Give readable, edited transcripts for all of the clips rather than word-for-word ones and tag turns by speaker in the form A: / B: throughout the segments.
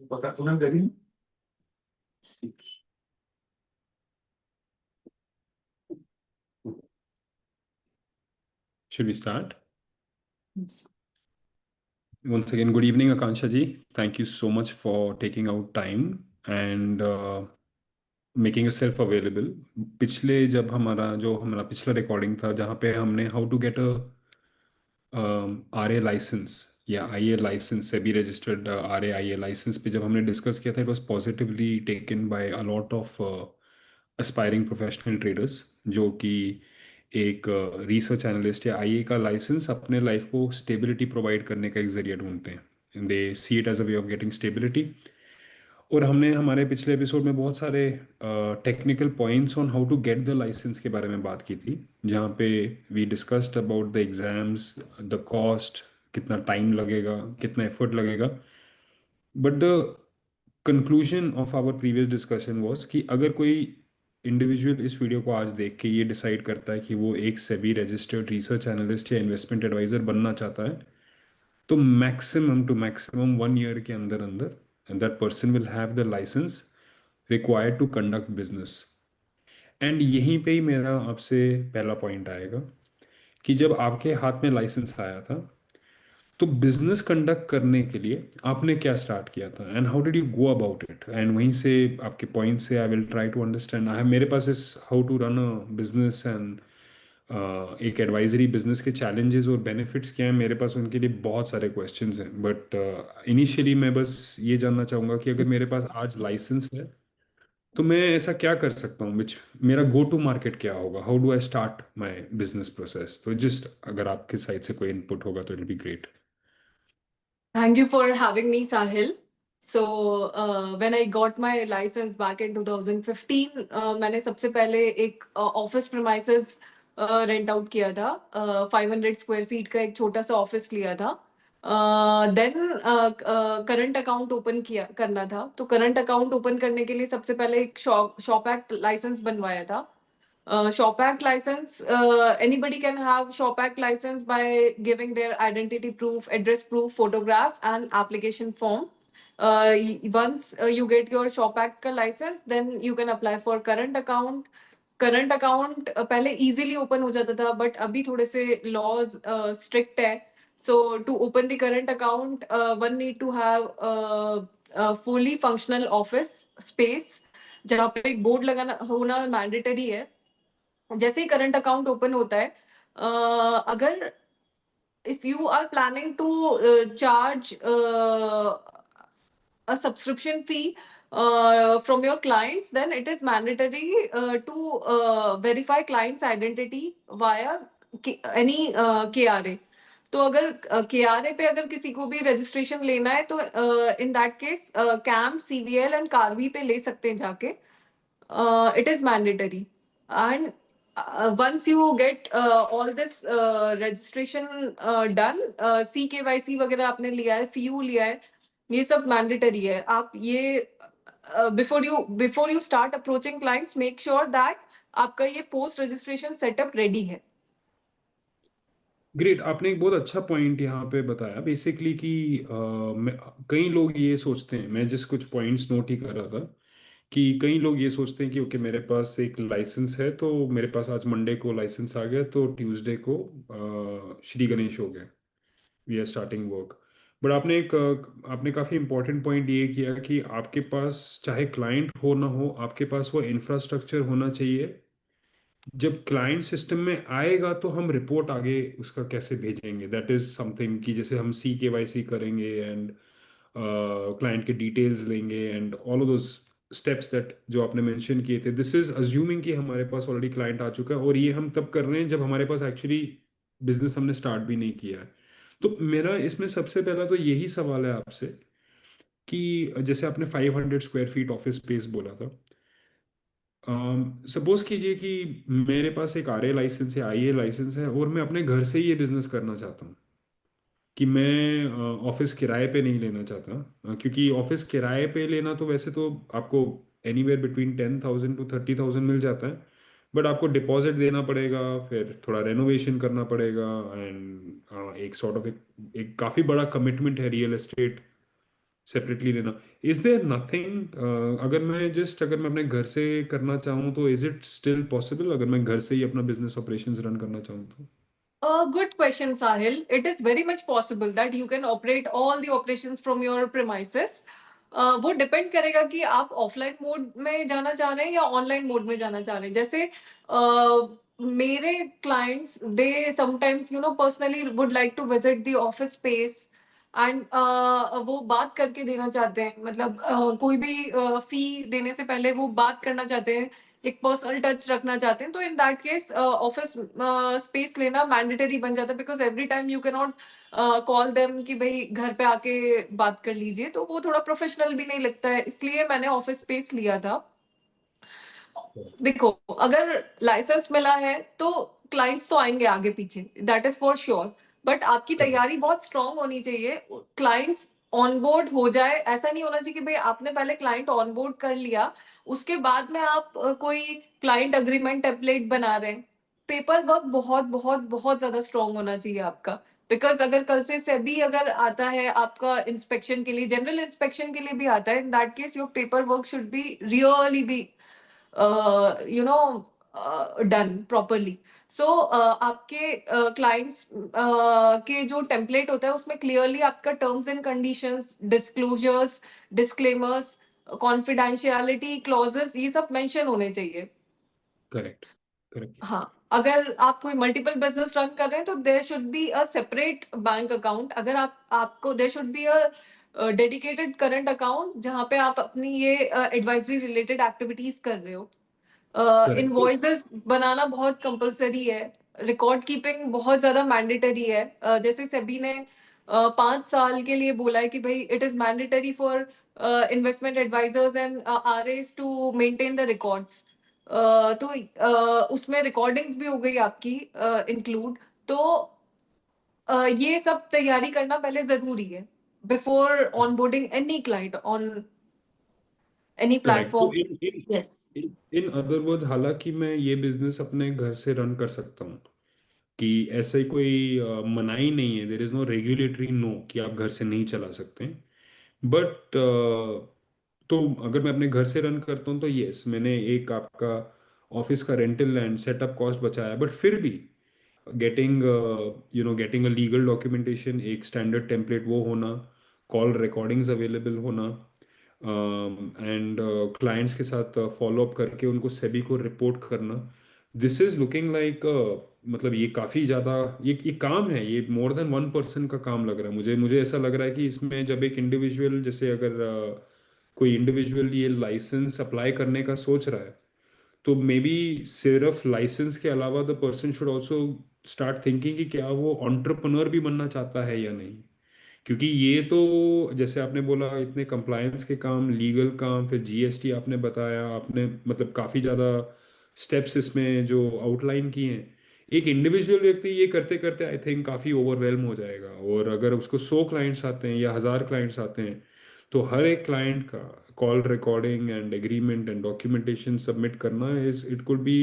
A: पता तुम्हें करी।
B: Should we start? Once again, good evening, Akansha ji. Thank you so much for taking out time and making yourself available. पिछले जब हमारा पिछला रिकॉर्डिंग था जहाँ पे हमने how to get a R A licence या आई ए लाइसेंस से भी registered R A I A licence पे जब हमने डिस्कस किया था, it was positively taken by a lot of aspiring professional traders जो कि एक रिसर्च एनालिस्ट या आईए का लाइसेंस अपने लाइफ को स्टेबिलिटी प्रोवाइड करने का एक जरिया ढूंढते हैं। They see it as a way of getting stability. और हमने हमारे पिछले एपिसोड में बहुत सारे technical points on how to get the licence के बारे में बात की थी, जहाँ पे we discussed about the exams, the cost, कितना टाइम लगेगा, कितना एफर्ट लगेगा। But the conclusion of our previous discussion was कि अगर कोई इंडिविजुअल इस वीडियो को आज देख के ये डिसाइड करता है कि वो एक सेबी रजिस्टर्ड रिसर्च एनालिस्ट या इन्वेस्टमेंट एडवाइजर बनना चाहता है, तो मैक्सिमम टू मैक्सिमम 1 ईयर के अंदर अंदर that person will have the licence required to conduct business. And यहीं पे ही मेरा आपसे पहला पॉइंट आएगा कि जब आपके हाथ में लाइसेंस आया था तो बिजनेस कंडक्ट करने के लिए आपने क्या स्टार्ट किया था and how did you go about it. And वहीं से आपके पॉइंट से I will try to understand I मेरे पास इस how to run a business and एक एडवाइजरी बिजनेस के चैलेंजेस और बेनिफिट्स क्या हैं मेरे पास, उनके लिए बहुत सारे क्वेश्चंस हैं। बट इनिशियली मैं बस ये जानना चाहूँगा कि अगर मेरे पास आज लाइसेंस है तो मैं ऐसा क्या कर सकता हूँ, विच मेरा गो टू मार्केट क्या होगा, how do I start my business process. तो जस्ट अगर आपके साइड से कोई इनपुट होगा तो it be great.
C: Thank you for having me, Sahil. So, when I got my license back in 2015, मैंने सबसे पहले एक ऑफिस प्रीमाइसेस रेंट आउट किया था। 500 स्क्वायर फीट का एक छोटा सा ऑफिस लिया था। देन करंट अकाउंट ओपन किया करना था, तो करंट अकाउंट ओपन करने के लिए सबसे पहले एक शॉप एक्ट लाइसेंस बनवाया था। Shop Act license, anybody can have Shop Act license by giving their identity proof, address proof, photograph, and application form. Once you get your Shop Act का license, then you can apply for current account. Current account पहले easily open हो जाता था, but अभी थोड़े से laws strict है। So to open the current account one need to have fully functional office space, जहाँ पे एक बोर्ड लगाना होना मैंडेटरी है। जैसे ही करंट अकाउंट ओपन होता है, अगर if you are planning to charge a subscription fee from your clients, then it is mandatory to verify client's identity via any KRA. तो अगर KRA पे अगर किसी को भी रजिस्ट्रेशन लेना है, तो इन दैट केस कैम, CVL एंड कार्वी पे ले सकते हैं जाके। It is mandatory. And once you get all this registration done, CKYC वगैरह आपने लिया है, FIU लिया है, ये सब मैंडेटरी है। आप ये before you start approaching clients, make sure that आपका ये पोस्ट रजिस्ट्रेशन सेटअप रेडी है।
B: ग्रेट, आपने एक बहुत अच्छा पॉइंट यहाँ पे बताया बेसिकली कि कई लोग ये सोचते हैं, मैं जिस कुछ पॉइंट्स नोट ही कर रहा था कि कई लोग ये सोचते हैं कि ओके मेरे पास एक लाइसेंस है तो मेरे पास आज मंडे को लाइसेंस आ गया तो ट्यूसडे को श्री गणेश हो गया, we are starting work. But आपने काफ़ी इंपॉर्टेंट पॉइंट ये किया कि आपके पास चाहे क्लाइंट हो ना हो, आपके पास वो इंफ्रास्ट्रक्चर होना चाहिए। जब क्लाइंट सिस्टम में आएगा तो हम रिपोर्ट आगे उसका कैसे भेजेंगे, दैट इज समथिंग कि जैसे हम CKYC करेंगे एंड क्लाइंट के डिटेल्स लेंगे and all of those steps that जो आपने मेंशन किए थे, दिस इज अज्यूमिंग कि हमारे पास ऑलरेडी क्लाइंट आ चुका है और ये हम तब कर रहे हैं जब हमारे पास एक्चुअली बिजनेस हमने स्टार्ट भी नहीं किया है। तो मेरा इसमें सबसे पहला तो यही सवाल है आपसे कि जैसे आपने 500 स्क्वायर फीट ऑफिस स्पेस बोला था, सपोज कीजिए कि मेरे पास एक RA लाइसेंस है, IA लाइसेंस है और मैं अपने घर से ही ये बिजनेस करना चाहता हूँ कि मैं ऑफिस किराए पे नहीं लेना चाहता। क्योंकि ऑफिस किराए पे लेना तो वैसे तो आपको एनीवेयर बिटवीन 10,000 to 30,000 मिल जाता है, बट आपको डिपॉजिट देना पड़ेगा, फिर थोड़ा रेनोवेशन करना पड़ेगा एंड एक सॉर्ट ऑफ एक काफ़ी बड़ा कमिटमेंट है रियल एस्टेट सेपरेटली लेना। इज देयर नथिंग, अगर मैं अपने घर से करना चाहूँ तो इज इट स्टिल पॉसिबल, अगर मैं घर से ही अपना बिजनेस ऑपरेशंस रन करना चाहूँ तो?
C: Good question, Sahil. It is very much possible that you can operate all the operations from your premises. वो डिपेंड करेगा कि आप ऑफलाइन मोड में जाना चाह रहे हैं या ऑनलाइन मोड में जाना चाह रहे हैं। जैसे मेरे clients they sometimes personally would like to visit the office space and वो बात करके देना चाहते हैं, मतलब कोई भी फी देने से पहले वो बात करना चाहते हैं, एक पर्सनल टच रखना चाहते हैं। तो in that case office space लेना मैंडेटरी बन जाता है, because every time you can not call them कि भाई घर पे आके बात कर लीजिए, तो वो थोड़ा प्रोफेशनल भी नहीं लगता है, इसलिए मैंने ऑफिस स्पेस लिया था। देखो, अगर लाइसेंस मिला है तो क्लाइंट्स तो आएंगे आगे पीछे, that is for sure. But आपकी
B: करेक्ट।
C: तैयारी बहुत स्ट्रांग होनी चाहिए। क्लाइंट्स ऑनबोर्ड हो जाए, ऐसा नहीं होना चाहिए कि भाई आपने पहले क्लाइंट ऑनबोर्ड कर लिया, उसके बाद में आप कोई क्लाइंट अग्रीमेंट टेम्पलेट बना रहे हैं। पेपर वर्क बहुत बहुत बहुत ज्यादा स्ट्रांग होना चाहिए आपका। बिकॉज अगर कल से सेबी अगर आता है आपका इंस्पेक्शन के लिए, जनरल इंस्पेक्शन के लिए भी आता है, in that case your paper work should be really be done properly. So आपके क्लाइंट्स के जो टेम्पलेट होता है उसमें क्लियरली आपका terms and conditions, disclosures, disclaimers, confidentiality clauses, ये सब मेंशन होने चाहिए।
B: करेक्ट। करेक्ट।
C: हाँ, अगर आप कोई मल्टीपल बिजनेस रन कर रहे हैं तो there should be a separate bank account. अगर आपको there should be a dedicated current account जहां पे आप अपनी ये एडवाइजरी रिलेटेड एक्टिविटीज कर रहे हो।
B: करेक्ट।
C: इनवॉइसेस बनाना बहुत कंपलसरी है। रिकॉर्ड कीपिंग बहुत ज्यादा मैंडेटरी है। जैसे सेबी ने 5 साल के लिए बोला है कि भाई it is mandatory for investment advisers and RAs to maintain the records. तो उसमें रिकॉर्डिंग्स भी हो गई आपकी इंक्लूड। तो ये सब तैयारी करना पहले जरूरी है before onboarding any client on any
B: correct. तो
C: platform.
B: In in
C: yes.
B: In in other words, हालांकि मैं ये बिजनेस अपने घर से रन कर सकता हूँ, कि ऐसे कोई मनाही नहीं है, there is no regulatory no कि आप घर से नहीं चला सकते। बट तो अगर मैं अपने घर से रन करता हूँ तो यस, मैंने एक आपका ऑफिस का रेंटल एंड सेटअप कॉस्ट बचाया, बट फिर भी गेटिंग अ लीगल डॉक्यूमेंटेशन, एक स्टैंडर्ड टेम्पलेट वो होना, कॉल रिकॉर्डिंग्स अवेलेबल होना, एंड क्लाइंट्स के साथ फॉलो अप करके उनको सेबी को रिपोर्ट करना, दिस इज लुकिंग लाइक, मतलब ये काफ़ी ज़्यादा, ये काम है, ये मोर देन वन पर्सन का काम लग रहा है मुझे। मुझे ऐसा लग रहा है कि इसमें जब एक इंडिविजुअल, जैसे अगर कोई इंडिविजुअल ये लाइसेंस अप्लाई करने का सोच रहा है, तो मे बी सिर्फ लाइसेंस के अलावा the person should also start thinking कि क्या वो एंटरप्रेन्योर भी बनना चाहता है या नहीं। क्योंकि ये तो, जैसे आपने बोला, इतने कंप्लायंस के काम, लीगल काम, फिर जीएसटी आपने बताया, आपने मतलब काफ़ी ज़्यादा स्टेप्स इसमें जो आउटलाइन किए हैं, एक इंडिविजुअल व्यक्ति ये करते करते आई थिंक काफ़ी ओवरवेलम हो जाएगा। और अगर उसको 100 क्लाइंट्स आते हैं या 1000 क्लाइंट्स आते हैं, तो हर एक क्लाइंट का call recording and agreement and documentation submit करना is it could be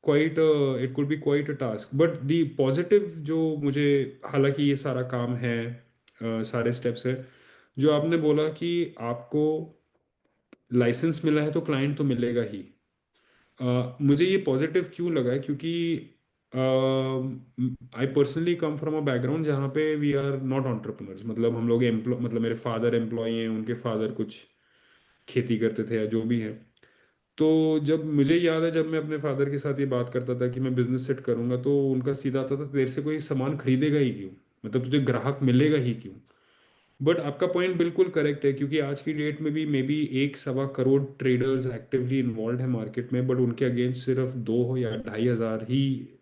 B: quite a task. But the positive जो मुझे, हालांकि ये सारा काम है, सारे स्टेप्स है, जो आपने बोला कि आपको लाइसेंस मिला है तो क्लाइंट तो मिलेगा ही। मुझे ये पॉजिटिव क्यों लगा है, क्योंकि I personally come from a background जहाँ पे वी आर नॉट एंटरप्रेन्योर्स, मतलब हम लोग एम्प्लॉय, मतलब मेरे फादर एम्प्लॉय हैं, उनके फादर कुछ खेती करते थे या जो भी है। तो जब मुझे याद है, जब मैं अपने फादर के साथ ये बात करता था कि मैं बिजनेस सेट करूंगा, तो उनका सीधा आता था, तेरे से कोई सामान खरीदेगा ही क्यों, मतलब तुझे ग्राहक मिलेगा ही क्यों। बट आपका पॉइंट बिल्कुल करेक्ट है, क्योंकि आज की डेट में भी मे बी 1 सवा करोड़ ट्रेडर्स एक्टिवली इन्वॉल्व है मार्केट में, बट उनके अगेंस्ट सिर्फ 2 या 2500 ही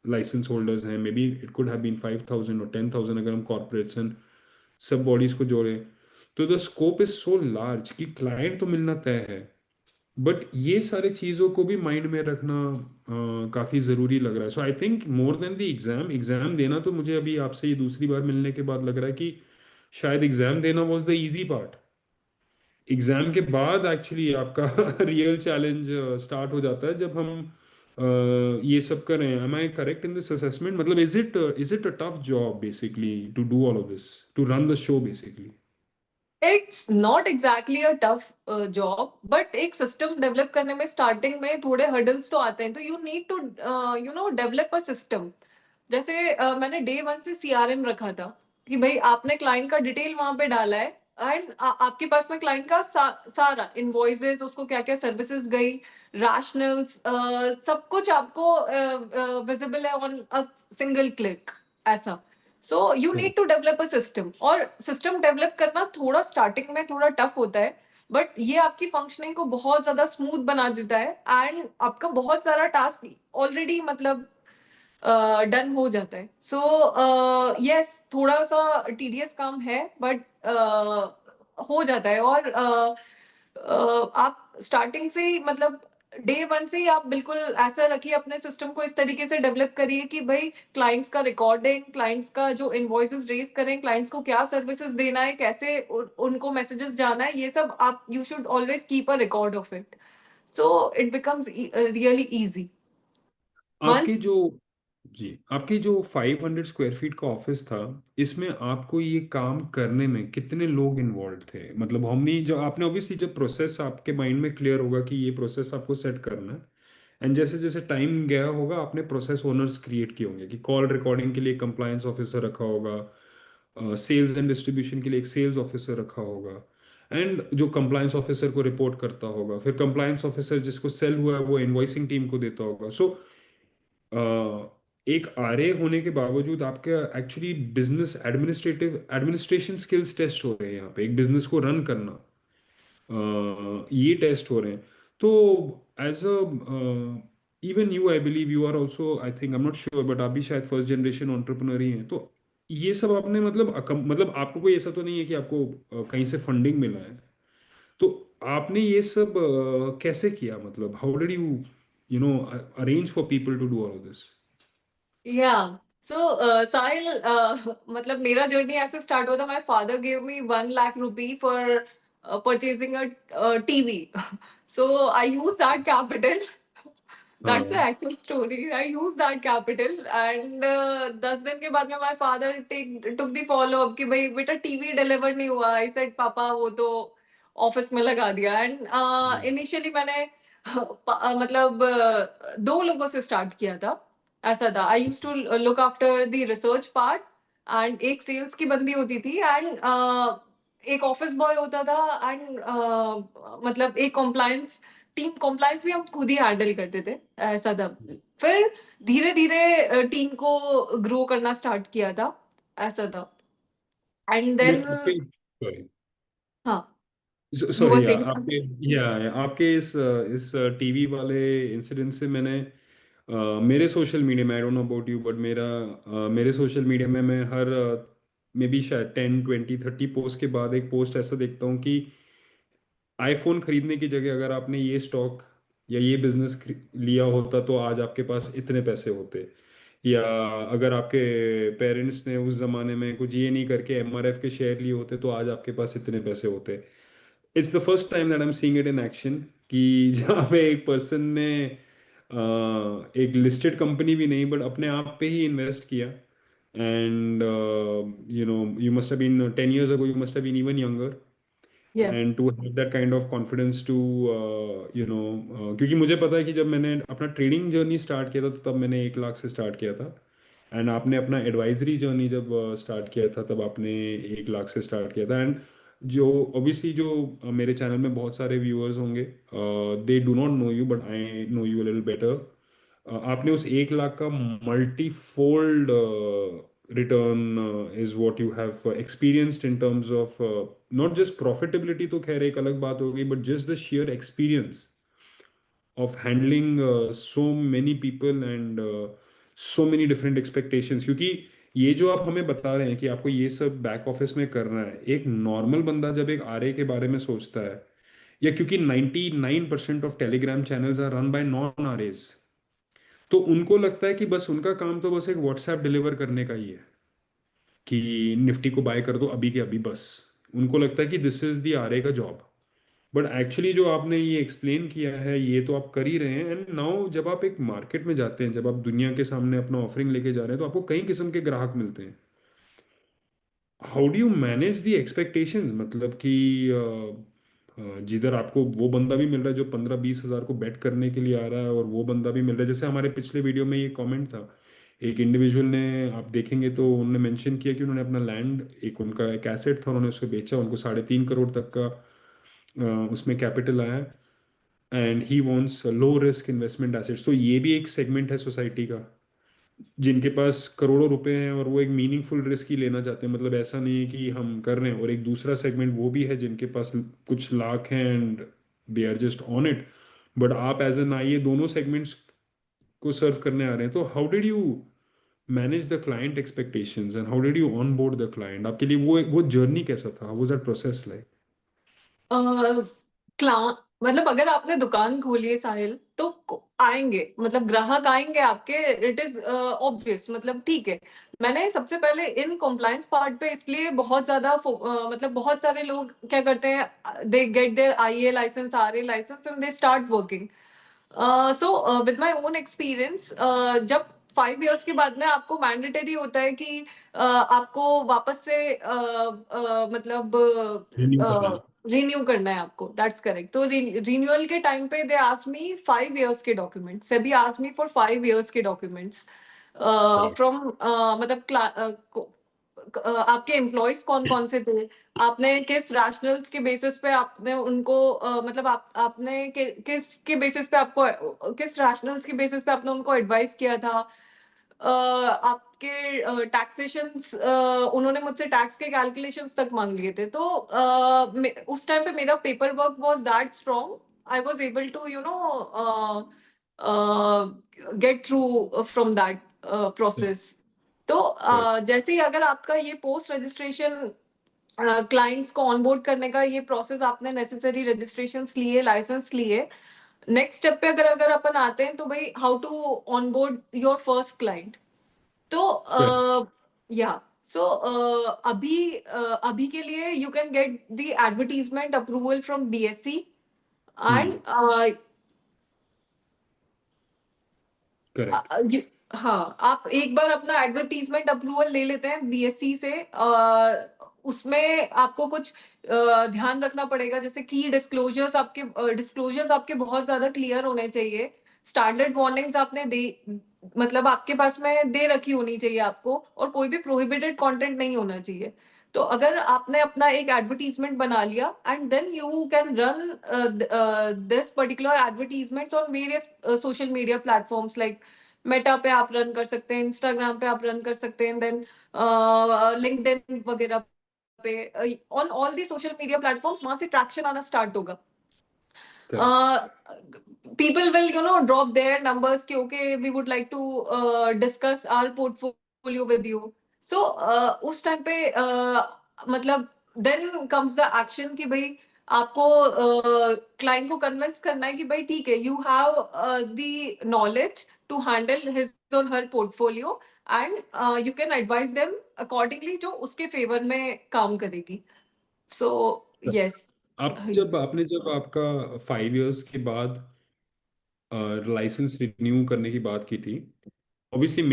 B: लाइसेंस होल्डर्स हैं। Maybe it could have been 5000 और 10,000 अगर हम कॉर्पोरेट्स एंड सब बॉडीज को जोड़ें। तो the scope is so large कि क्लाइंट तो मिलना तय है। बट ये सारी चीज़ों को भी माइंड में रखना काफ़ी ज़रूरी लग रहा है। So I think more than the exam, exam देना तो मुझे अभी आपसे ये दूसरी बार मिलने के बाद लग रहा है कि शायद एग्ज़ाम देना was the easy part. Exam के बाद एक्चुअली आपका रियल चैलेंज स्टार्ट हो जाता है, जब हम ये सब कर रहे हैं, am I correct in this assessment? मतलब is it a tough job basically to do all of this, to run the show basically?
C: It's not exactly a tough job, but एक सिस्टम डेवलप करने में starting में थोड़े hurdles तो आते हैं, तो you need to develop a system. जैसे मैंने डे वन से सीआरएम रखा था कि भाई आपने क्लाइंट का डिटेल वहां पे डाला है, एंड आपके पास में क्लाइंट का सारा इनवॉइसेस, उसको क्या क्या सर्विसेज गई, रैशनल्स, सब कुछ आपको विजिबल है ऑन अ सिंगल क्लिक, ऐसा। So you need to develop a system, और सिस्टम डेवलप करना थोड़ा स्टार्टिंग में थोड़ा टफ होता है, बट ये आपकी फंक्शनिंग को बहुत ज्यादा स्मूथ बना देता है, एंड आपका बहुत सारा टास्क ऑलरेडी मतलब डन हो जाता है। सो यस, थोड़ा सा टीडियस काम है, बट हो जाता है। और आप स्टार्टिंग से ही मतलब डे वन से ही आप बिल्कुल ऐसा रखिए अपने सिस्टम को, इस तरीके से डेवलप करिए कि भाई क्लाइंट्स का रिकॉर्डिंग, क्लाइंट्स का जो इनवॉइसेस रेज करें, क्लाइंट्स को क्या सर्विसेज देना है, कैसे उनको मैसेजेस जाना है, ये सब आप you should always keep a record of it, so it becomes really easy
B: आपके
C: वंस।
B: जो जी, आपके जो 500 स्क्वायर फीट का ऑफिस था, इसमें आपको ये काम करने में कितने लोग इन्वॉल्व थे? मतलब हमने जो आपने ऑब्वियसली जब प्रोसेस आपके माइंड में क्लियर होगा कि ये प्रोसेस आपको सेट करना है, एंड जैसे जैसे टाइम गया होगा आपने प्रोसेस ओनर्स क्रिएट किए होंगे कि कॉल रिकॉर्डिंग के लिए कंप्लायंस ऑफिसर रखा होगा, सेल्स एंड डिस्ट्रीब्यूशन के लिए एक सेल्स ऑफिसर रखा होगा, एंड जो कंप्लायंस ऑफिसर को रिपोर्ट करता होगा, फिर कंप्लायंस ऑफिसर जिसको सेल हुआ है वो इनवॉइसिंग टीम को देता होगा। सो एक आरए होने के बावजूद आपका actually business administration skills test हो रहे हैं यहाँ पे, एक बिजनेस को रन करना, ये टेस्ट हो रहे हैं। तो as a even you, I believe you are also, I think, I am not sure, but आप भी शायद फर्स्ट जनरेशन एंटरप्रेन्योर ही हैं। तो ये सब आपने मतलब मतलब आपको कोई ऐसा तो नहीं है कि आपको कहीं से फंडिंग मिला है? तो आपने ये सब कैसे किया? मतलब how did you you know arrange for people to do all of this?
C: या सो साहिल, मतलब मेरा जर्नी ऐसे स्टार्ट हुआ था, my father give me 1 lakh rupee for purchasing a TV, so I use that capital. That's the
B: हाँ।
C: actual story. I used that capital, and 10 दिन के बाद में my father took the follow up कि भाई बेटा टीवी डिलीवर नहीं हुआ। I said पापा वो तो ऑफिस में लगा दिया। एंड इनिशियली मैंने मतलब 2 लोगों से स्टार्ट किया था, ऐसा था। I use to look after the research part, and एक सेल्स की बंदी होती थी, एंड एक ऑफिस बॉय होता था, एंड मतलब एक कॉम्प्लायंस टीम, कॉम्प्लायंस भी हम खुद ही हैंडल करते थे, ऐसा था। फिर धीरे धीरे टीम को ग्रो करना स्टार्ट किया था, ऐसा था। एंड
B: मैं
C: देन
B: आपके सॉरी
C: हाँ, यू वर
B: सॉरी
C: सेइंग
B: आपके
C: समथिंग।
B: या आपके इस टीवी वाले इंसिडेंट से मैंने मेरे सोशल मीडिया में, आई don't know about you, but मेरे सोशल मीडिया में मैं हर मे बी शायद 10 20 30 पोस्ट के बाद एक पोस्ट ऐसा देखता हूँ कि आईफोन खरीदने की जगह अगर आपने ये स्टॉक या ये बिजनेस लिया होता तो आज आपके पास इतने पैसे होते, या अगर आपके पेरेंट्स ने उस जमाने में कुछ ये नहीं करके एमआरएफ के शेयर लिए होते तो आज आपके पास इतने पैसे होते। It's the first time that I am seeing it in action कि जहाँ पे एक पर्सन ने एक लिस्टेड कंपनी भी नहीं बट अपने आप पे ही इन्वेस्ट किया, and you must have been 10 years ago, you must have been even younger,
C: या
B: and to have that kind of confidence to क्योंकि मुझे पता है कि जब मैंने अपना ट्रेडिंग जर्नी स्टार्ट किया था तो तब मैंने 1 लाख से स्टार्ट किया था, एंड आपने अपना एडवाइजरी जर्नी जब स्टार्ट किया था तब आपने 1 लाख से स्टार्ट किया था। एंड जो ऑब्वियसली जो मेरे चैनल में बहुत सारे व्यूअर्स होंगे, they do not know you but I know you little better. आपने उस 1 लाख का multi fold return is what you have experienced in terms of not just profitability, तो खैर एक अलग बात हो गई, but just the share experience of handling so many people and so many different expectations. क्योंकि ये जो आप हमें बता रहे हैं कि आपको ये सब बैक ऑफिस में करना है, एक नॉर्मल बंदा जब एक आरए के बारे में सोचता है, या क्योंकि 99% of Telegram channels are run by non RAs, तो उनको लगता है कि बस उनका काम तो बस एक व्हाट्सएप डिलीवर करने का ही है कि निफ्टी को बाय कर दो अभी के अभी, बस उनको लगता है कि दिस इज द आरए का जॉब। बट एक्चुअली जो आपने ये एक्सप्लेन किया है ये तो आप कर ही रहे हैं। एंड नाउ जब आप एक मार्केट में जाते हैं, जब आप दुनिया के सामने अपना ऑफरिंग लेके जा रहे हैं, तो आपको कई किस्म के ग्राहक मिलते हैं। How do you manage the expectations, मतलब कि जिधर आपको वो बंदा भी मिल रहा है जो 15-20 हज़ार को बेट करने के लिए आ रहा है, और वो बंदा भी मिल रहा है, जैसे हमारे पिछले वीडियो में ये कमेंट था, एक इंडिविजुअल ने, आप देखेंगे तो उन्होंने मेंशन किया कि उन्होंने अपना लैंड, एक उनका एक एसेट था, उन्होंने उसको बेचा, उनको 3.5 करोड़ तक का उसमें कैपिटल आया। And he wants low risk investment assets. तो ये भी एक सेगमेंट है सोसाइटी का, जिनके पास करोड़ों रुपए हैं और वो एक मीनिंगफुल रिस्क ही लेना चाहते हैं। मतलब ऐसा नहीं है कि हम कर रहे हैं। और एक दूसरा सेगमेंट वो भी है जिनके पास कुछ लाख हैं and they are just on it. But आप एज एन आई ये दोनों सेगमेंट्स को सर्व करने आ रहे हैं। तो how did you manage the client expectations and how did you on board the client? आपके लिए वो जर्नी कैसा था? How was that process like?
C: क्ला मतलब अगर आपने दुकान खोली है साहिल, तो आएंगे, मतलब ग्राहक आएंगे आपके, इट इज ऑब्वियस, मतलब ठीक है। मैंने सबसे पहले इन कॉम्प्लायंस पार्ट पे इसलिए बहुत ज्यादा मतलब बहुत सारे लोग क्या करते हैं, they get their IA licence, RA licence and they start working. So with my own experience, जब 5 इयर्स के बाद में आपको मैंडेटरी होता है कि आपको वापस से मतलब
B: रिन्यू करना है।
C: रिन्यू करना है आपको, दैट्स करेक्ट। तो रिन्यूअल के टाइम पे दे आस्क मी 5 इयर्स के documents, SEBI ask me for 5 years के डॉक्यूमेंट्स
B: करेक्ट।
C: फ्रॉम मतलब आपके एम्प्लॉयज कौन कौन से थे, आपने किस रैशनल्स के बेसिस पे आपने उनको मतलब आपने किस के बेसिस पे आपको, किस रैशनल्स के बेसिस पे आपने उनको एडवाइस किया था। आपके टैक्सेशंस, उन्होंने मुझसे टैक्स के कैलकुलेशंस तक मांग लिए थे। तो उस टाइम पे मेरा paper work was that strong, I was able to get through from that process. तो
B: करेक्ट।
C: जैसे ही अगर आपका ये पोस्ट रजिस्ट्रेशन क्लाइंट्स को ऑनबोर्ड करने का ये प्रोसेस, आपने नेसेसरी रजिस्ट्रेशंस लिए, लाइसेंस लिए, नेक्स्ट स्टेप पे अगर अगर अपन आते हैं तो भाई how to onboard your first client. तो
B: करेक्ट।
C: या सो अभी के लिए you can get the advertisement approval from BSc
B: hmm.
C: And
B: correct.
C: हाँ, आप एक बार अपना एडवर्टीजमेंट अप्रूवल ले लेते हैं बीएससी से, उसमें आपको कुछ ध्यान रखना पड़ेगा, जैसे की डिस्क्लोजर्स आपके बहुत ज्यादा क्लियर होने चाहिए। स्टैंडर्ड वार्निंग्स आपने दे, मतलब आपके पास में दे रखी होनी चाहिए आपको, और कोई भी प्रोहिबिटेड कंटेंट नहीं होना चाहिए। तो अगर आपने अपना एक एडवर्टीजमेंट बना लिया and then you can run this particular advertisements on various social media platforms, like Meta पे आप रन कर सकते हैं, इंस्टाग्राम पे आप रन कर सकते हैं, देन लिंक्डइन वगैरह पे, on all the social media platforms, वहां से ट्रैक्शन आना स्टार्ट होगा।
B: Correct.
C: People will drop their numbers कि okay, we would like to discuss our portfolio with you. So उस टाइम पे मतलब then comes the action कि भाई आपको क्लाइंट को कन्विंस करना है कि भाई ठीक है, you have the knowledge to handle his or her portfolio and you can advise them accordingly जो उसके फेवर में काम करेगी। So yes.
B: आपने जब आपका 5 इयर्स के बाद लाइसेंस रिन्यू करने की बात की थी, ऑब्वियसली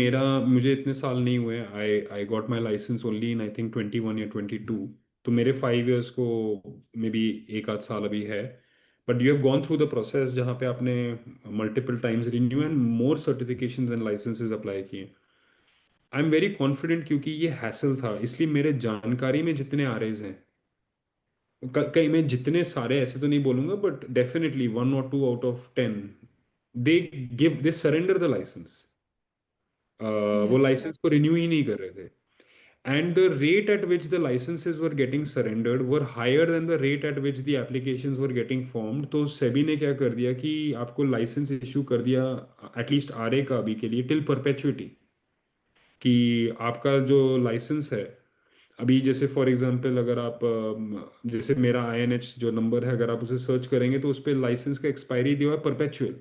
B: मुझे इतने साल नहीं हुए। I I got my licence only in I think 21 या 22। तो मेरे 5 इयर्स को मे बी एक आध साल अभी है। But you have gone through the process जहाँ पे आपने multiple times renew and more certifications and licences apply किए। आई एम वेरी कॉन्फिडेंट, क्योंकि ये हैसल था, इसलिए मेरे जानकारी में जितने आरएज हैं, कई मैं जितने सारे ऐसे तो नहीं बोलूंगा, बट डेफिनेटली 1 और 2 out of 10 they they surrender the licence. वो
C: Yeah.
B: लाइसेंस को रिन्यू ही नहीं कर रहे थे। And the rate at which the licences were getting surrendered were higher than the rate at which the applications were getting formed. तो सेबी ने क्या कर दिया कि आपको लाइसेंस इशू कर दिया, एटलीस्ट आरए का अभी के लिए, टिल परपेचुइटी, कि आपका जो लाइसेंस है अभी, जैसे फॉर एग्जांपल अगर आप जैसे मेरा आईएनएच जो नंबर है, अगर आप उसे सर्च करेंगे तो उस पर लाइसेंस का एक्सपायरी दिया हुआ है परपेचुअल।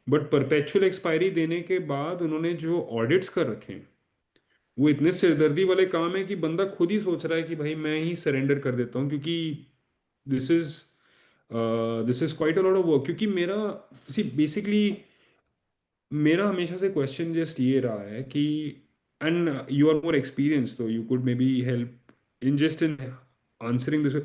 B: बट परपेचुअल एक्सपायरी देने के बाद उन्होंने जो ऑडिट्स कर रखे हैं, वो इतने सिरदर्दी वाले काम है कि बंदा खुद ही सोच रहा है कि भाई मैं ही सरेंडर कर देता हूँ, क्योंकि this is this is quite a lot of work, क्योंकि मेरा सी बेसिकली मेरा हमेशा से क्वेश्चन जस्ट ये रहा है कि, and you are more experience तो you could maybe help in just in answering this,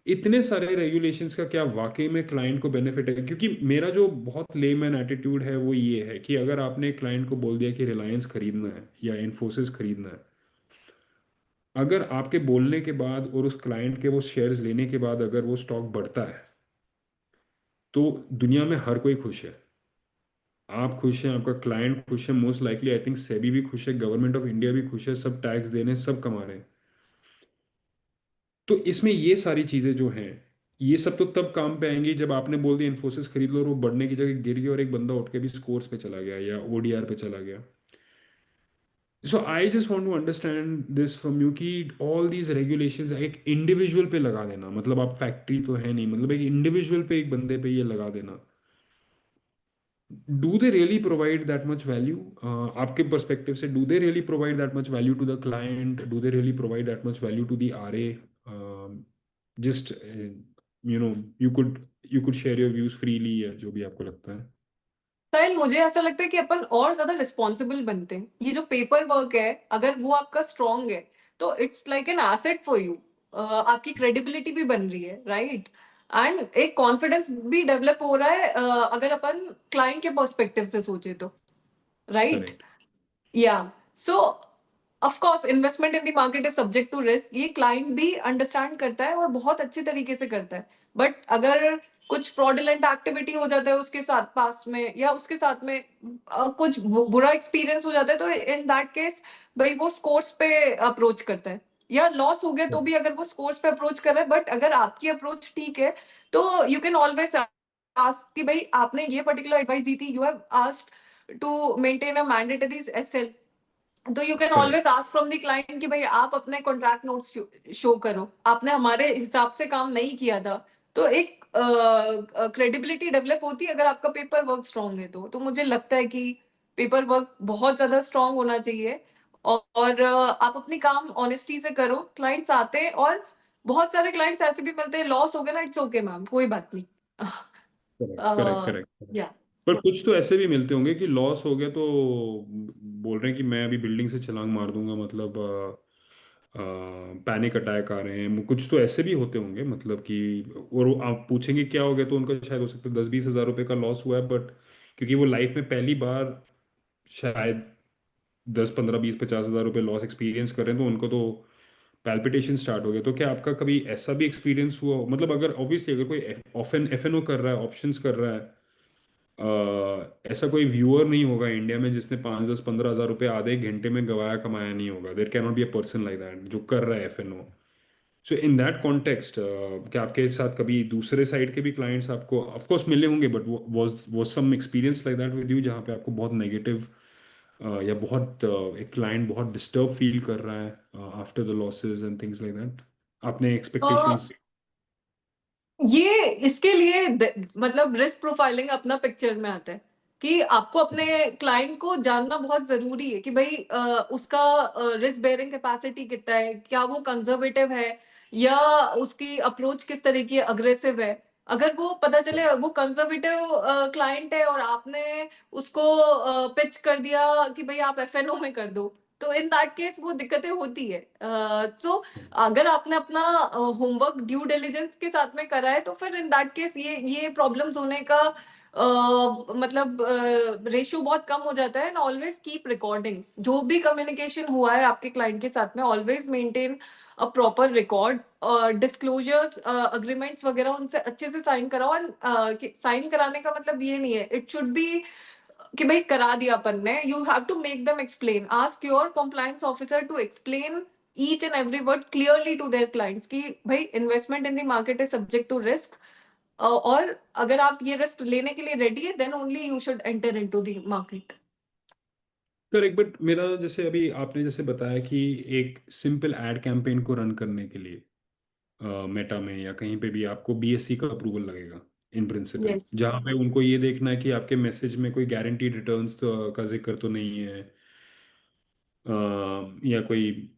B: इतने सारे रेगुलेशंस का क्या वाकई में क्लाइंट को बेनिफिट है? क्योंकि मेरा जो बहुत लेमैन एटीट्यूड है वो ये है कि अगर आपने क्लाइंट को बोल दिया कि रिलायंस खरीदना है या इन्फोसिस खरीदना है, अगर आपके बोलने के बाद और उस क्लाइंट के वो शेयर्स लेने के बाद अगर वो स्टॉक बढ़ता है, तो दुनिया में हर कोई खुश है। आप खुश हैं, आपका क्लाइंट खुश है, most likely I think SEBI भी खुश है, गवर्नमेंट ऑफ इंडिया भी खुश है, सब टैक्स दे रहे हैं, सब कमा रहे हैं। तो इसमें ये सारी चीज़ें जो हैं, ये सब तो तब काम पे आएंगी जब आपने बोल दिया इन्फोसिस खरीद लो और वो बढ़ने की जगह गिर गया और एक बंदा उठ के भी स्कोर्स पे चला गया या ओडीआर पे चला गया। So I just want to understand this from you कि ऑल दीज रेगुलेशंस एक इंडिविजुअल पे लगा देना, मतलब आप फैक्ट्री तो है नहीं, मतलब एक इंडिविजुअल पे, एक बंदे पे ये लगा देना, do they really provide that much value? आपके पर्सपेक्टिव से do they really provide that much value to the client? Do they really provide that much value to the RA? Just you know, you could you could share your views freely, या जो भी आपको लगता है।
C: साहिल, मुझे ऐसा लगता है कि अपन और ज्यादा रिस्पॉन्सिबल बनते हैं। ये जो पेपर वर्क है, अगर वो आपका स्ट्रांग है तो it's like an asset for you. आपकी क्रेडिबिलिटी भी बन रही है, राइट? एंड एक कॉन्फिडेंस भी डेवलप हो रहा है, अगर अपन क्लाइंट के पर्सपेक्टिव से सोचे तो, right?
B: Correct.
C: Yeah. So, of course, investment in the market is subject to risk. ये क्लाइंट भी अंडरस्टैंड करता है और बहुत अच्छे तरीके से करता है। बट अगर कुछ फ्रॉडुलेंट एक्टिविटी हो जाता है उसके साथ पास में, या उसके साथ में कुछ बुरा एक्सपीरियंस हो जाता है, तो इन दैट केस भाई वो स्कोर्स पे अप्रोच करता है। या लॉस हो गया तो भी अगर वो स्कोर्स पे अप्रोच कर रहा है, बट अगर आपकी अप्रोच ठीक है तो यू कैन ऑलवेज आस्क कि भाई आपने ये पर्टिकुलर एडवाइस दी थी, you have asked to maintain a mandatory SL, तो you can
B: correct.
C: Always ask from the client कि भाई आप अपने कॉन्ट्रैक्ट नोट्स शो करो, आपने हमारे हिसाब से काम नहीं किया था। तो एक क्रेडिबिलिटी डेवलप होती है अगर आपका पेपर वर्क स्ट्रांग है तो मुझे लगता है कि पेपर वर्क बहुत ज्यादा स्ट्रांग होना चाहिए। और आप अपनी काम ऑनेस्टी से करो, क्लाइंट्स आते हैं, और बहुत सारे क्लाइंट्स ऐसे भी मिलते हैं, लॉस हो गया ना, इट्स ओके मैम, कोई बात नहीं।
B: करेक्ट। करेक्ट। करेक्ट।
C: या
B: पर कुछ तो ऐसे भी मिलते होंगे कि लॉस हो गया तो बोल रहे हैं कि मैं अभी बिल्डिंग से छलांग मार दूंगा, मतलब पैनिक अटैक आ रहे हैं, कुछ तो ऐसे भी होते होंगे, मतलब कि, और वो आप पूछेंगे क्या हो गया तो उनका शायद हो सकता है 10-20 हज़ार रुपए का लॉस हुआ है, बट क्योंकि वो लाइफ में पहली बार शायद 10-15-20-50 हज़ार रुपए लॉस एक्सपीरियंस कर रहे हैं, तो उनको तो पैल्पिटेशन स्टार्ट हो गया। तो क्या आपका कभी ऐसा भी एक्सपीरियंस हुआ हो? मतलब अगर ऑब्वियसली अगर कोई ऑफन एफएनओ कर रहा है, ऑप्शंस कर रहा है, ऐसा कोई व्यूअर नहीं होगा इंडिया में जिसने 5-10-15 हज़ार रुपये आधे एक घंटे में गवाया कमाया नहीं होगा। There can not be a person like that जो कर रहा है FnO. So in that context क्या आपके साथ कभी दूसरे साइड के भी क्लाइंट्स आपको ऑफ कोर्स मिले होंगे, but was some experience like that with you जहाँ पे आपको बहुत नेगेटिव या बहुत एक क्लाइंट बहुत डिस्टर्ब फील कर रहा है after the losses and things like that, आपने एक्सपेक्टेशंस?
C: ये इसके लिए मतलब रिस्क प्रोफाइलिंग अपना पिक्चर में आता है कि आपको अपने क्लाइंट को जानना बहुत जरूरी है कि भाई उसका रिस्क बेयरिंग कैपेसिटी कितना है, क्या वो कंजर्वेटिव है, या उसकी अप्रोच किस तरह की अग्रेसिव है। अगर वो पता चले वो कंजर्वेटिव क्लाइंट है और आपने उसको पिच कर दिया कि भाई आप एफएनओ में कर दो, तो इन दैट केस वो दिक्कतें होती है। सो अगर आपने अपना होमवर्क ड्यू डिलिजेंस के साथ में करा है तो फिर इन दैट केस ये प्रॉब्लम्स होने का मतलब रेशियो बहुत कम हो जाता है। एंड ऑलवेज कीप रिकॉर्डिंग्स, जो भी कम्युनिकेशन हुआ है आपके क्लाइंट के साथ में, always maintain a proper record. Disclosures agreements वगैरह उनसे अच्छे से साइन कराओ। एंड साइन कराने का मतलब ये नहीं है, इट शुड बी कि भाई करा दिया अपन ने, you have to make them explain, ask your compliance officer to explain each and every word clearly to their clients कि भाई investment in the market is subject to risk, और अगर आप ये रिस्क लेने के लिए रेडी है then only you should enter into the market.
B: Correct, but मेरा जैसे अभी आपने जैसे बताया कि एक सिंपल एड कैंपेन को रन करने के लिए मेटा में या कहीं पे भी आपको बीएससी का अप्रूवल लगेगा इन प्रिंसिपल,
C: यस।
B: जहाँ पे उनको ये देखना है कि आपके मैसेज में कोई गारंटीड रिटर्न्स तो का जिक्र तो नहीं है, या कोई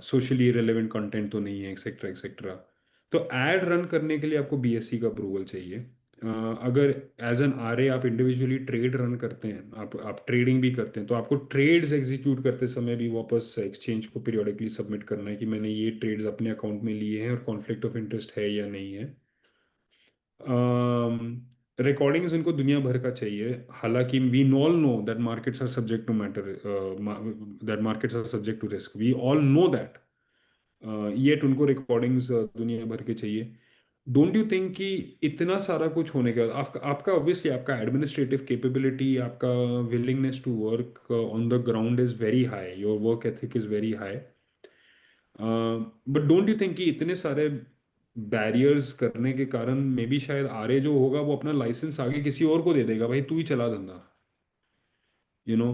B: सोशली रिलेवेंट कंटेंट तो नहीं है, एक्सेट्रा एक्सेट्रा। तो ऐड रन करने के लिए आपको बीएससी का अप्रूवल चाहिए। अगर एज एन आरए आप इंडिविजुअली ट्रेड रन करते हैं, आप ट्रेडिंग भी करते हैं, तो आपको ट्रेड्स एग्जीक्यूट करते समय भी वापस एक्सचेंज को पीरियोडिकली सबमिट करना है कि मैंने ये ट्रेड्स अपने अकाउंट में लिए हैं और कॉन्फ्लिक्ट ऑफ इंटरेस्ट है या नहीं है। रिकॉर्डिंग्स उनको दुनिया भर का चाहिए। हालांकि we all know that markets are subject to matter, that markets are subject to risk, we all know that. Yet उनको रिकॉर्डिंग्स दुनिया भर के चाहिए। डोंट यू थिंक कि इतना सारा कुछ होने के बाद आपका आपका ऑब्वियसली आपका एडमिनिस्ट्रेटिव कैपेबिलिटी, आपका willingness to work on the ground is very high, your work ethic is very high, but don't you think कि इतने सारे बैरियर्स करने के कारण मे बी शायद आरए जो होगा वो अपना लाइसेंस आगे किसी और को दे देगा, भाई तू ही चला धंधा, यू नो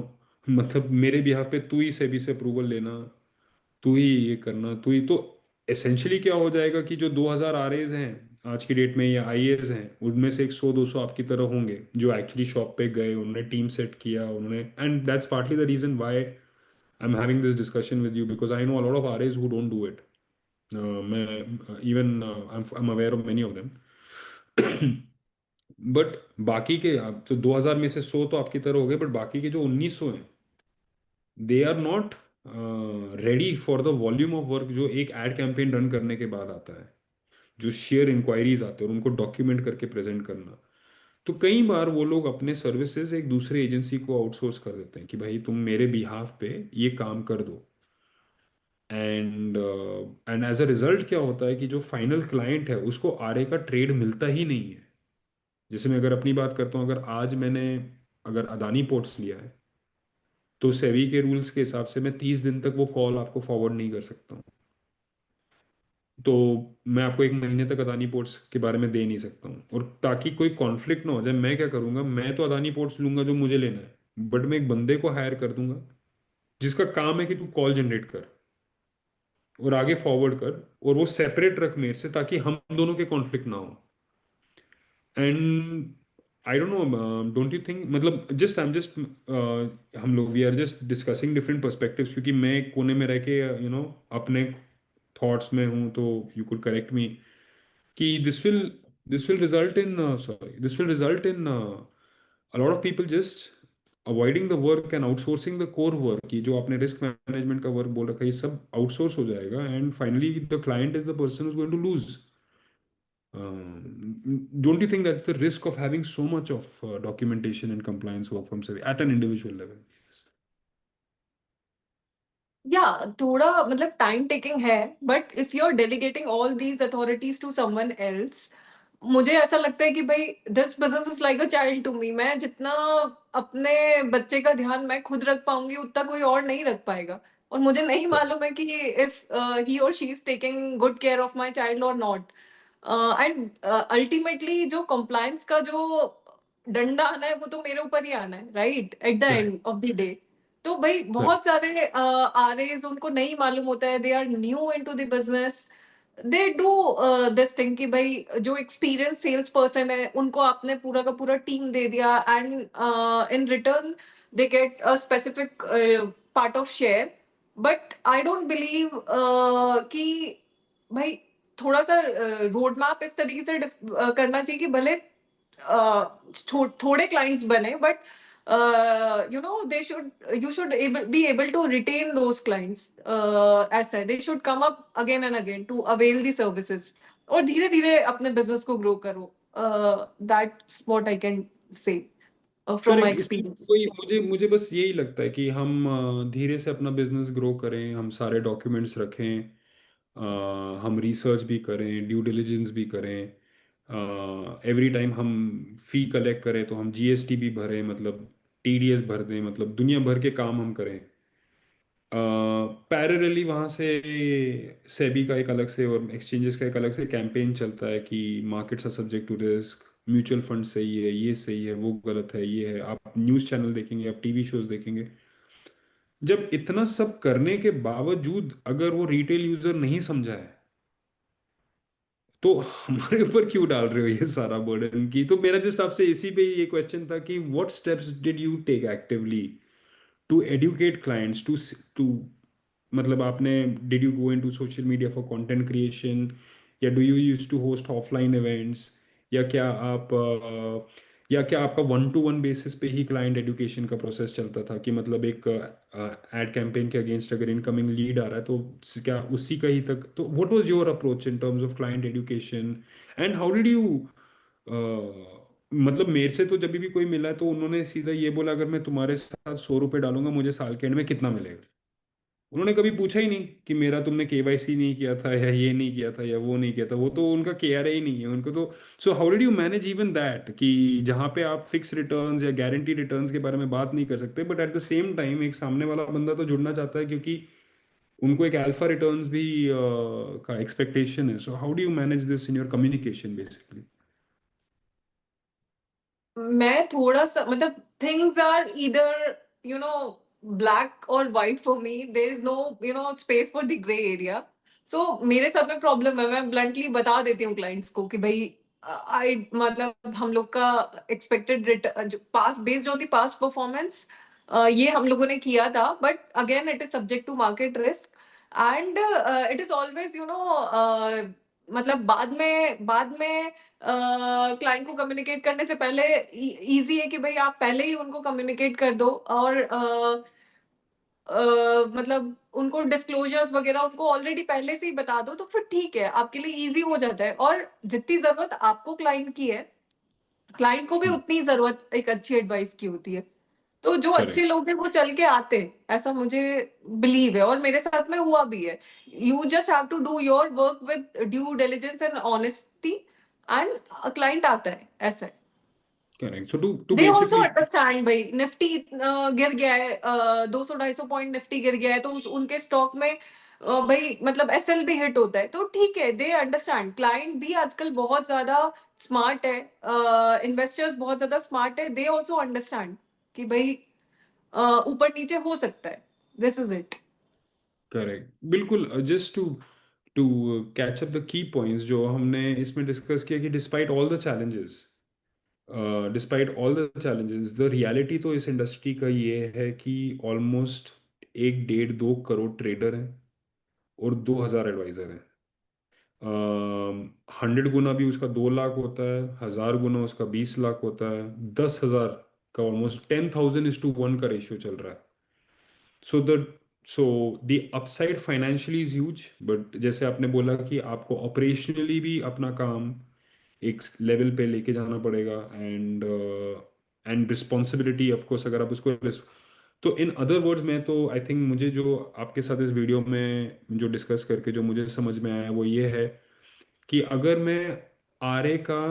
B: मतलब मेरे बिहाफ पे तू ही सेबी से अप्रूवल लेना, तू ही ये करना, तू ही तो। एसेंशियली क्या हो जाएगा कि जो 2000 आरएज हैं आज की डेट में या आईएएस हैं, उनमें से एक 100-200 आपकी तरह होंगे जो एक्चुअली शॉप पे गए, उन्होंने टीम सेट किया, उन्होंने, and that's partly the reason why I am having this discussion with you, because I know a lot of RAs who don't do it. मैं even I am aware of many of them. But बाकी के आप तो 2000 में से 100 तो आपकी तरह हो गए, बट बाकी के जो 1900 हैं, they are not ready for the volume of work जो एक एड कैंपेन रन करने के बाद आता है, जो शेयर इंक्वायरीज आते हैं और उनको डॉक्यूमेंट करके प्रेजेंट करना। तो कई बार वो लोग अपने सर्विसेज एक दूसरे एजेंसी को आउटसोर्स कर देते हैं कि भाई तुम मेरे बिहाफ पे ये काम कर दो। And and as a result क्या होता है कि जो फाइनल क्लाइंट है उसको आरए का ट्रेड मिलता ही नहीं है। जैसे मैं अगर अपनी बात करता हूँ, अगर आज मैंने अगर अदानी पोर्ट्स लिया है, तो सेबी के रूल्स के हिसाब से मैं 30 दिन तक वो कॉल आपको फॉरवर्ड नहीं कर सकता हूँ। तो मैं आपको एक महीने तक अदानी पोर्ट्स के बारे में दे नहीं सकता हूँ, और ताकि कोई कॉन्फ्लिक्ट ना हो जाए, मैं क्या करूँगा, मैं तो अदानी पोर्ट्स लूंगा जो मुझे लेना है, बट मैं एक बंदे को हायर कर दूंगा जिसका काम है कि तू कॉल जनरेट कर और आगे फॉरवर्ड कर, और वो सेपरेट रख मेरे से, ताकि हम दोनों के कॉन्फ्लिक्ट ना हो। And I don't know, don't you think, मतलब जस्ट आई एम जस्ट, हम लोग we are just discussing different perspectives, क्योंकि मैं एक कोने में रह के अपने थॉट्स में हूँ, तो यू कुड करेक्ट मी कि this will result in sorry this will result in a lot of people just avoiding the work and outsourcing the core work, कि जो आपने रिस्क मैनेजमेंट का वर्क बोल रखा है ये सब आउटसोर्स हो जाएगा, and finally the client is the person who's going to lose. Don't you think that's the risk of having so much of documentation and compliance work from say at an individual level?
C: या थोड़ा मतलब time taking है, but if you are delegating all these authorities to someone else, मुझे ऐसा लगता है कि भाई this business is like a child to me. मैं जितना अपने बच्चे का ध्यान मैं खुद रख पाऊंगी उतना कोई और नहीं रख पाएगा, और मुझे नहीं मालूम है कि इफ ही और she is taking good care of my child और नॉट। एंड अल्टीमेटली जो कंप्लायंस का जो डंडा आना है वो तो मेरे ऊपर ही आना है, right, at the
B: Correct.
C: End of the day. तो भाई
B: Correct.
C: बहुत सारे आरएस उनको नहीं मालूम होता है, they are new into the business, they do this thing कि भाई जो एक्सपीरियंस सेल्स पर्सन है उनको आपने पूरा का पूरा टीम दे दिया, and in return they get a specific part of share. But I don't believe कि भाई थोड़ा सा रोड मैप इस तरीके से करना चाहिए कि भले थोड़े क्लाइंट्स बने, but you know they should you should be able to retain those clients, as said they should come up again and again to avail the services, और धीरे धीरे अपने बिजनेस को ग्रो करो। That's what I can say from my
B: correct. इसमें
C: experience.
B: कोई मुझे मुझे बस यही लगता है कि हम धीरे से अपना बिजनेस ग्रो करें, हम सारे डॉक्यूमेंट्स रखें, हम रिसर्च भी करें, ड्यू डिलिजेंस भी करें, एवरी टाइम हम फी कलेक्ट करें तो हम जीएसटी भी भरें, मतलब टीडीएस भर दें, मतलब दुनिया भर के काम हम करें। पैरेलली वहाँ से सेबी का एक अलग से और एक्सचेंजेस का एक अलग से कैंपेन चलता है कि markets are subject to risk, mutual fund सही है, ये सही है, वो गलत है, ये है। आप न्यूज़ चैनल देखेंगे, आप टीवी शोज देखेंगे, जब इतना सब करने के बावजूद अगर वो रिटेल यूजर नहीं समझा है, तो हमारे ऊपर क्यों डाल रहे हो ये सारा बर्डन की। तो मेरा जस्ट आपसे इसी पे ये क्वेश्चन था कि what steps did you take actively to educate clients to मतलब आपने, did you go into social media for content creation, या do you use to host offline events, या क्या आप या क्या आपका वन टू वन बेसिस पे ही क्लाइंट एडुकेशन का प्रोसेस चलता था, कि मतलब एक एड कैंपेन के अगेंस्ट अगर इनकमिंग लीड आ रहा है तो क्या उसी का ही तक, तो what was your approach in terms of client education, and how did you मतलब मेरे से तो जब भी कोई मिला तो उन्होंने सीधा ये बोला, अगर मैं तुम्हारे साथ 100 रुपये डालूंगा मुझे साल के एंड में कितना मिलेगा। उन्होंने कभी पूछा ही नहीं कि मेरा तुमने केवाईसी नहीं किया था, या ये नहीं किया था, या वो नहीं किया था, वो तो उनका केआरए ही नहीं है उनको तो। So how did you manage even that, कि जहाँ पे आप फिक्स रिटर्न्स या गारंटी रिटर्न्स के बारे में बात नहीं कर सकते, but at the same time एक सामने वाला बंदा तो जुड़ना चाहता है, क्योंकि उनको एक अल्फा रिटर्न्स भी का एक्सपेक्टेशन है। So how do you manage this in your communication basically?
C: मैं थोड़ा सा मतलब थिंग्स आर इधर यू नो ब्लैक और white for me, there is no space for the grey area. सो मेरे साथ में प्रॉब्लम है, मैं ब्लंटली बता देती हूँ क्लाइंट्स को कि भाई आई मतलब हम लोग का एक्सपेक्टेड रिटर्न जो पास based on the past performance ये हम लोगों ने किया था, but again it is subject to market risk and it is always मतलब बाद में क्लाइंट को कम्युनिकेट करने से पहले इजी है कि भाई आप पहले ही उनको कम्युनिकेट कर दो और मतलब उनको डिस्क्लोजर्स वगैरह उनको ऑलरेडी पहले से ही बता दो, तो फिर ठीक है, आपके लिए इजी हो जाता है। और जितनी जरूरत आपको क्लाइंट की है, क्लाइंट को भी उतनी जरूरत एक अच्छी एडवाइस की होती है। तो जो अच्छे
B: करेक्ट।
C: लोग हैं वो चल के आते हैं, ऐसा मुझे बिलीव है और मेरे साथ में हुआ भी है। You just have to do your work with due diligence and honesty and client आता है ऐसा।
B: Correct. So to
C: they also
B: basically
C: understand भाई निफ्टी गिर गया है, 200-250 पॉइंट निफ्टी गिर गया है, तो उनके स्टॉक में भाई मतलब एसएल भी हिट होता है, तो ठीक है, दे अंडरस्टैंड। क्लाइंट भी आजकल बहुत ज्यादा स्मार्ट है, इन्वेस्टर्स बहुत ज्यादा स्मार्ट है, दे ऑल्सो अंडरस्टैंड कि भाई ऊपर नीचे हो सकता है, दिस इज इट।
B: करेक्ट, बिल्कुल। Just to to catch up the key points जो हमने इसमें डिस्कस किया, कि despite all the challenges, the reality तो इस इंडस्ट्री का ये है कि ऑलमोस्ट 1 1.5 2 करोड़ ट्रेडर हैं और 2,000 एडवाइज़र हैं। 100 गुना भी उसका 2 लाख होता है, 1,000 गुना उसका 20 लाख होता है, 10,000 का ऑलमोस्ट 10,000:1 का रेशियो चल रहा है। So the so the upside financially is huge, but जैसे आपने बोला कि आपको ऑपरेशनली भी अपना काम एक लेवल पे लेके जाना पड़ेगा, एंड रिस्पॉन्सिबिलिटी ऑफ कोर्स, अगर आप उसको तो इन अदर वर्ड्स में तो आई थिंक मुझे जो आपके साथ इस वीडियो में जो डिस्कस करके जो मुझे समझ में आया वो ये है कि अगर मैं आरए का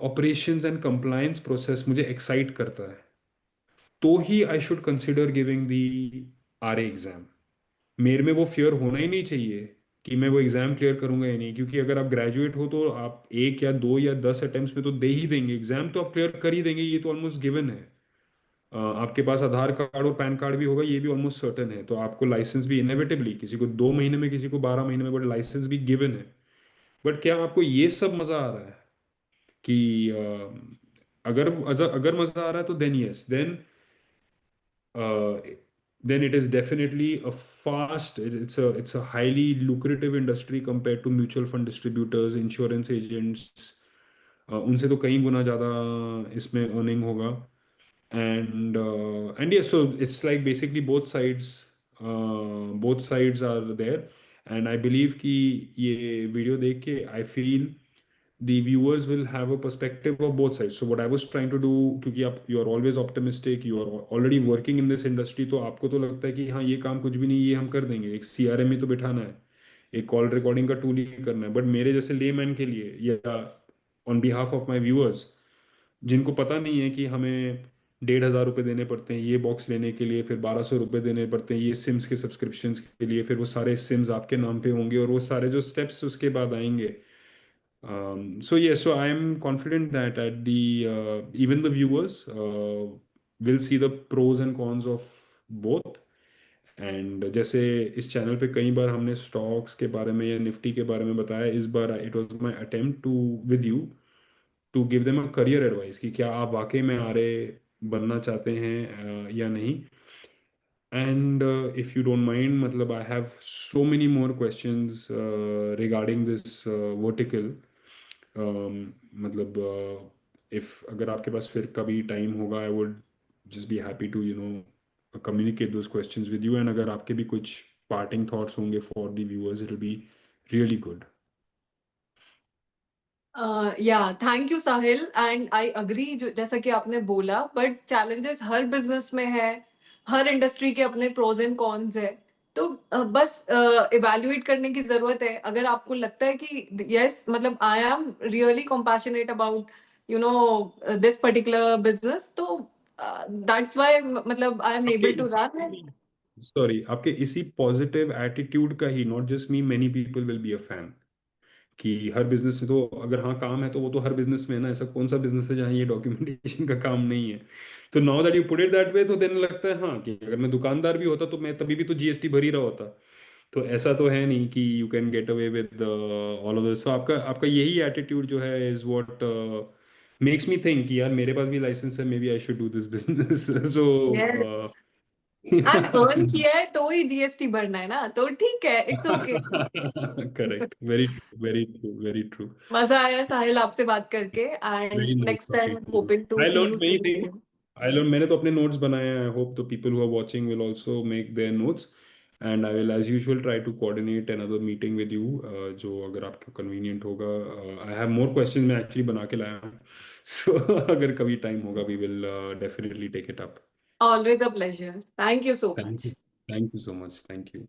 B: ऑपरेशंस एंड कंप्लायंस प्रोसेस मुझे एक्साइट करता है, तो ही I should consider giving the RA exam. मेरे में वो फियर होना ही नहीं चाहिए कि मैं वो एग्जाम क्लियर करूंगा या नहीं, क्योंकि अगर आप ग्रेजुएट हो तो आप 1 या 2 या 10 अटेम्प्ट्स में तो दे ही देंगे, एग्जाम तो आप क्लियर कर ही देंगे, ये तो ऑलमोस्ट गिवन है। आपके पास आधार कार्ड और पैन कार्ड भी होगा, ये भी ऑलमोस्ट सर्टन है, तो आपको लाइसेंस भी इनएविटेबली, किसी को 2 महीने में, किसी को 12 महीने में, बट लाइसेंस भी गिवन है। बट क्या आपको ये सब मजा आ रहा है कि अगर अगर मजा आ रहा है तो then yes, uh, then it is definitely a fast, it's a highly lucrative industry compared to mutual fund distributors, insurance agents। उनसे तो कई गुना ज़्यादा इसमें अर्निंग होगा। and yes, so it's like basically both sides are there। and I believe कि ये video देख के I feel the viewers will have a perspective of both sides। So what I was trying to do, क्योंकि आप you are always optimistic, you are already working in this industry, तो आपको तो लगता है कि हाँ ये काम कुछ भी नहीं, ये हम कर देंगे, एक सीआरएम ही तो बिठाना है, एक कॉल रिकॉर्डिंग का टूल ही करना है। बट मेरे जैसे लेमैन के लिए, या on behalf of my viewers जिनको पता नहीं है कि हमें 1,500 रुपये देने पड़ते हैं ये बॉक्स लेने के लिए, फिर 1,200 रुपये देने पड़ते हैं ये सिम्स के सब्सक्रिप्शंस के लिए, फिर वो सारे सिम्स आपके नाम पे होंगे और वो सारे जो स्टेप्स उसके बाद आएंगे। So yeah, so I am confident that at the even the viewers will see the pros and cons of both। And जैसे इस चैनल पे कई बार हमने स्टॉक्स के बारे में या निफ्टी के बारे में बताया, इस बार it was my attempt to with you to give them a career advice, कि क्या आप वाकई में आरे बनना चाहते हैं या नहीं। And if you don't mind, matlab, I have so many more questions regarding this vertical. मतलब if अगर आपके पास फिर कभी टाइम होगा, I would just be happy to communicate those questions with you. And अगर आपके भी कुछ parting thoughts होंगे for the viewers, it'll be really good.
C: या thank you Sahil and I agree जो जैसा कि आपने बोला बट चैलेंजेस हर बिजनेस में है हर इंडस्ट्री के अपने प्रोज एंड कॉन्स है तो बस इवैल्यूएट करने की जरूरत है अगर आपको लगता है कि यस मतलब I am really compassionate about you know this particular business तो दैट्स व्हाई मतलब आई एम
B: आपके
C: एबल टू रन
B: इसी सॉरी आपके इसी पॉजिटिव एटीट्यूड का ही, not just me, many people will be a fan. कि हर बिजनेस में तो अगर हाँ काम है तो वो तो हर बिजनेस में है ना, ऐसा कौन सा बिजनेस है जहाँ ये डॉक्यूमेंटेशन का काम नहीं है। तो now that you put it that way, तो देने लगता है हाँ कि अगर मैं दुकानदार भी होता तो मैं तभी भी तो जीएसटी भर ही रहा होता। तो ऐसा तो है नहीं कि you can get away with all of this. So आपका आपका यही एटीट्यूड जो है is what makes me think कि यार मेरे पास भी लाइसेंस है, maybe I should do this business. So
C: yes and earn किया है तो ही जीएसटी भरना है ना तो ठीक है it's okay
B: correct, very true, very true, very true.
C: मजा आया साहिल आपसे बात करके
B: Very
C: and
B: nice
C: next
B: talking
C: time
B: to you.
C: Hoping to
B: I
C: see
B: learned
C: you
B: many
C: soon
B: things.
C: Again
B: I learned मैंने तो अपने notes बनाए हैं. I hope the people who are watching will also make their notes. And I will, as usual, try to coordinate another meeting with you. जो अगर आपको convenient होगा. I have more questions मैं actually बना के लाया हूँ. So अगर कभी time होगा, we will definitely take it up.
C: Always a pleasure thank you so
B: Thank
C: much
B: you. Thank you so much. Thank you.